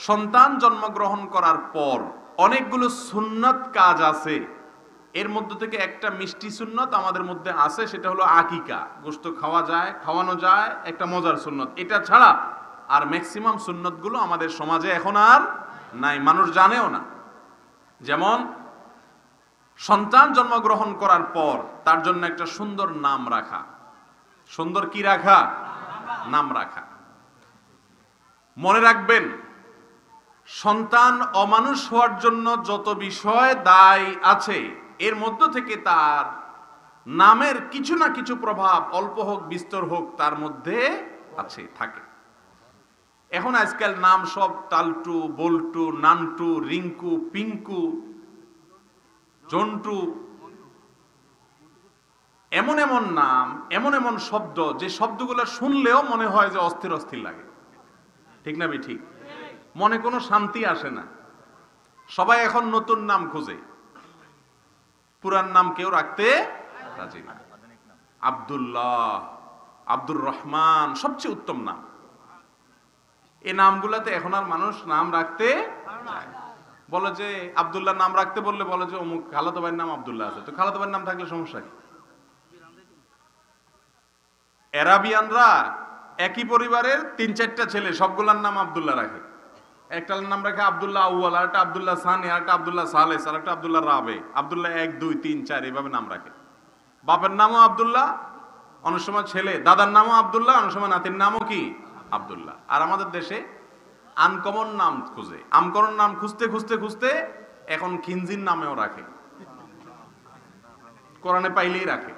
সন্তান জন্মগ্রহণ করার পর অনেকগুলো সুন্নত কাজ আছে। এর মধ্যে থেকে একটা মিষ্টি সুন্নত আমাদের মধ্যে আছে, সেটা হলো আকিকা। গোশত খাওয়া যায়, খাওয়ানো যায়, একটা মজার সুন্নত। এটা ছাড়া আর ম্যাক্সিমাম সুন্নতগুলো আমাদের সমাজে এখন আর নাই, মানুষ জানেও না। যেমন সন্তান জন্মগ্রহণ করার পর তার জন্য একটা সুন্দর নাম রাখা। সুন্দর কি রাখা? নাম রাখা। মনে রাখবেন, সন্তান অমানুষ হওয়ার জন্য যত বিষয় দায় আছে, এর মধ্য থেকে তার নামের কিছু না কিছু প্রভাব, অল্প হোক বিস্তর হোক, তার মধ্যে আছে, থাকে। এখন আজকাল নাম সব টালটু, বল্টু, নান্টু, রিঙ্কু, পিঙ্কু, জন্টু, এমন এমন নাম, এমন এমন শব্দ, যে শব্দগুলো শুনলেও মনে হয় যে অস্থির অস্থির লাগে। ঠিক না? ঠিক। মনে কোনো শান্তি আসে না। সবাই এখন নতুন নাম খুঁজে, পুরান নাম কেউ রাখতে রাজি না। আব্দুল্লাহ, আব্দুর রহমান সবচেয়ে উত্তম নাম। এই নামগুলাতে এখন আর মানুষ নাম রাখতে চায় না। বলে যে আব্দুল্লাহ নাম রাখতে বললে বলে যে অমুক খালাতো ভাইয়ের নাম আব্দুল্লাহ আছে, তো খালাতো ভাইয়ের নাম থাকলে সমস্যা কি? আরাবিয়ানরা একই পরিবারের 3-4টা ছেলে, সবগুলার নাম আব্দুল্লাহ রাখে। একটার নাম রাখে আব্দুল্লাহ আউয়াল, আরেকটা আব্দুল্লাহ সানি, আরেকটা আব্দুল্লাহ সালেস, আরেকটা আব্দুল্লাহ রাবে, আব্দুল্লাহ 1, 2, 3, 4 এইভাবে নাম রাখে। বাপের নামও আব্দুল্লাহ, অনেক সময় ছেলে দাদার নামও আব্দুল্লাহ, অনেক সময় নাতির নামও কি আব্দুল্লাহ। আর আমাদের দেশে আনকমন নাম খুঁজে, আমকরণ নাম খুঁজতে খুঁজতে খুঁজতে এখন খিনজির নামেও রাখে, কোরআনে পাইলেই রাখে।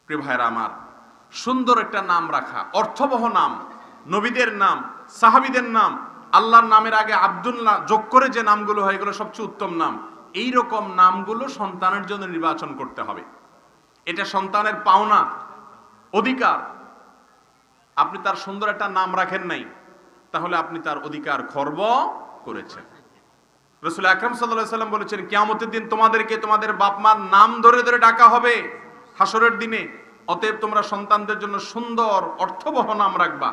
প্রিয় ভাইরা আমার, সুন্দর একটা নাম রাখা, অর্থবহ নাম, নবীদের নাম, সাহাবীদের নাম, আল্লাহর নামের আগে আব্দুল্লাহ যোগ করে যে নামগুলো হয়, এগুলো সবচেয়ে উত্তম নাম। এই রকম নামগুলো সন্তানের জন্য নির্বাচন করতে হবে। এটা সন্তানের পাওনা, অধিকার। আপনি তার সুন্দর একটা নাম রাখেন নাই, তাহলে আপনি তার অধিকার খর্ব করেছেন। রাসূল আকরাম সাল্লাল্লাহু আলাইহি ওয়াসাল্লাম বলেছেন, কিয়ামতের দিন তোমাদেরকে তোমাদের বাপ মার নাম ধরে ধরে ডাকা হবে হাসরের দিনে। অতএব তোমরা সন্তানদের জন্য সুন্দর অর্থবহ নাম রাখবা।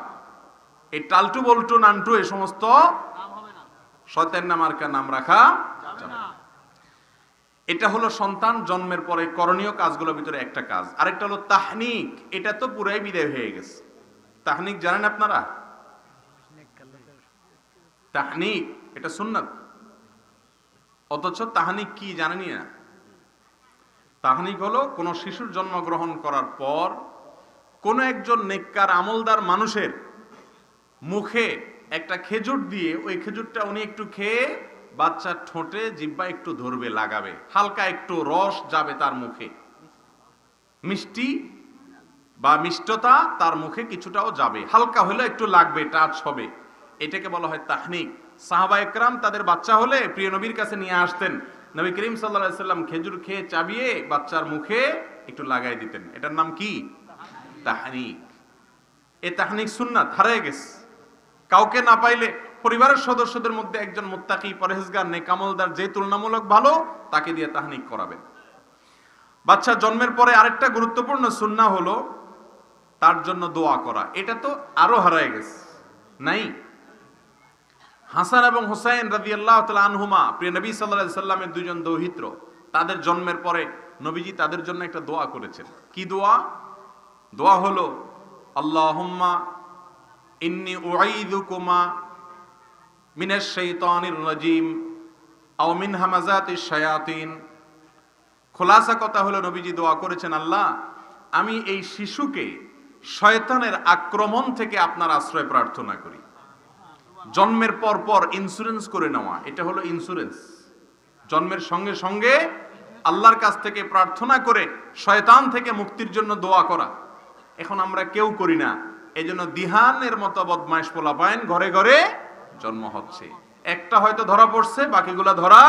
এই টালটু, বল্টু, নান্টু এই সমস্ত শয়তান নামার্কা নাম রাখা যাবে না। এটা হলো সন্তান জন্মের পরে করণীয় কাজগুলোর ভিতরে একটা কাজ। আরেকটা হলো তাহনিক। এটা তো পুরাই বিদায় হয়ে গেছে। তাহনিক জানেন আপনারা? তাহনিক এটা সুন্নাত, অথচ তাহনিক কি জানেনি না। তাহনিক হলো কোন শিশুর জন্মগ্রহণ করার পর কোন একজন নেককার আমলদার মানুষের মুখে একটা খেজুর দিয়ে, ওই খেজুরটা উনি একটু খেয়ে বাচ্চার ঠোঁটে জিহ্বা একটু ধরবে, লাগাবে, হালকা একটু রস যাবে তার মুখে, মিষ্টি বা মিষ্টতা তার মুখে কিছুটাও যাবে, হালকা হলে একটু লাগবে, টাচ হবে। এটাকে বলা হয় তাহনিক। সাহাবা একরাম তাদের বাচ্চা হলে প্রিয় নবীর কাছে নিয়ে আসতেন। নবী করিম সাল্লাল্লাহু আলাইহি সাল্লাম খেজুর খেয়ে চাবিয়ে বাচ্চার মুখে একটু লাগাই দিতেন। এটার নাম কি? তাহনিক। এই তাহনিক সুন্নাত হারিয়ে গেছে। কাউকে না পাইলে পরিবারের সদস্যদের মধ্যে একজন মুত্তাকি, পরহেজগার, নেক আমলদার যে তুলনামূলক ভালো, তাকে দিয়ে তাহনিক করাবেন। বাচ্চা জন্মের পরে আরেকটা গুরুত্বপূর্ণ সুন্নাহ হলো তার জন্য দোয়া করা। এটা তো আরো হারিয়ে গেছে, নাই। হাসান এবং হুসাইন রাদিয়াল্লাহু তাআলা আনহুমা, প্রিয় নবী সাল্লাল্লাহু আলাইহি সাল্লামের দুইজন দৌহিত্র, তাদের জন্মের পরে নবীজি তাদের জন্য একটা দোয়া করেছেন। কি দোয়া? দোয়া হলো, আল্লাহুম্মা ইন্নী উঈযুকুমা মিনাশ শাইতানির রাজিম আও মিন হামাযাতিশ শায়াতিন। খোলাসা কথা হলো, নবীজি দোয়া করেছেন, আল্লাহ, আমি এই শিশুকে শয়তানের আক্রমণ থেকে আপনার আশ্রয় প্রার্থনা করি। জন্মের পর পর ইন্স্যুরেন্স করে নেওয়া, এটা হলো ইন্স্যুরেন্স। জন্মের সঙ্গে সঙ্গে আল্লাহর কাছ থেকে প্রার্থনা করে শয়তান থেকে মুক্তির জন্য দোয়া করা। এখন আমরা কেউ করি না। এই জন্য দিহানের মতো বদমাইশ পোলাপাইন ঘরে ঘরে জন্ম হচ্ছে। একটা হয়তো ধরা পড়ছে, বাকিগুলা ধরা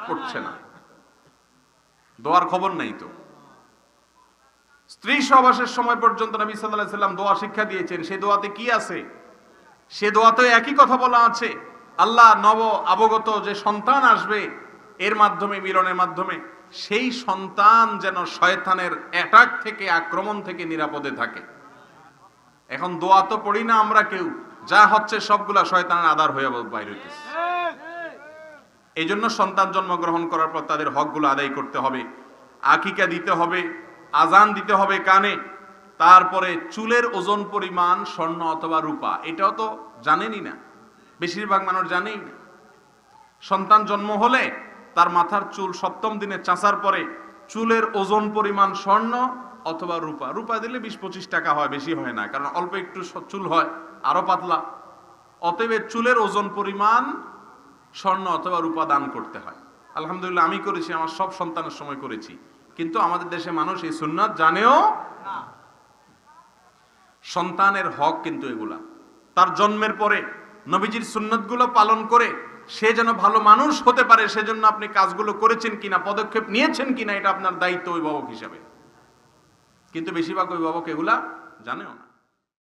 পড়ছে না। দোয়ার খবর নাই তো। স্ত্রী সহবাসের সময় পর্যন্ত নবী সাল্লাল্লাহু আলাইহি সাল্লাম দোয়া শিক্ষা দিয়েছেন। সেই দোয়াতে কি আছে? সে দোয়াতে একই কথা বলা আছে, আল্লাহ নব অবগত যে সন্তান আসবে, এর মাধ্যমে, মিলনের মাধ্যমে, সেই সন্তান যেন শয়তানের অ্যাটাক থেকে, আক্রমণ থেকে নিরাপদে থাকে। এখন দোয়া তো পড়ি না আমরা কেউ, যা হচ্ছে সবগুলা শয়তানের আদার হয়ে বাইর হইতেছে। এই জন্য সন্তান জন্মগ্রহণ করার পর তাদের হকগুলো আদায় করতে হবে, আকিকা দিতে হবে, আজান দিতে হবে কানে, তারপরে চুলের ওজন পরিমাণ স্বর্ণ অথবা রূপা, এটাও তো জানেনই না, বেশিরভাগ মানুষ জানেই না। সন্তান জন্ম হলে তার মাথার চুল সপ্তম দিনে চাঁচার পরে চুলের ওজন পরিমাণ স্বর্ণ অথবা রূপা, রূপা দিলে 20-25 টাকা হয়, বেশি হয় না, কারণ অল্প একটু চুল হয়, আরো পাতলা। অতএব চুলের ওজন পরিমাণ স্বর্ণ অথবা রূপা দান করতে হয়। আলহামদুলিল্লাহ আমি করেছি, আমার সব সন্তানের সময় করেছি, কিন্তু আমাদের দেশে মানুষ এই সুন্নাত জানেও না। সন্তানের হক কিন্তু এগুলা, তার জন্মের পরে নবীজির সুন্নাতগুলো পালন করে সে যেন ভালো মানুষ হতে পারে, সেজন্য আপনি কাজগুলো করেছেন কিনা, পদক্ষেপ নিয়েছেন কিনা, এটা আপনার দায়িত্ব অভিভাবক হিসাবে। কিন্তু বেশিরভাগ অভিভাবক এগুলা জানেও না।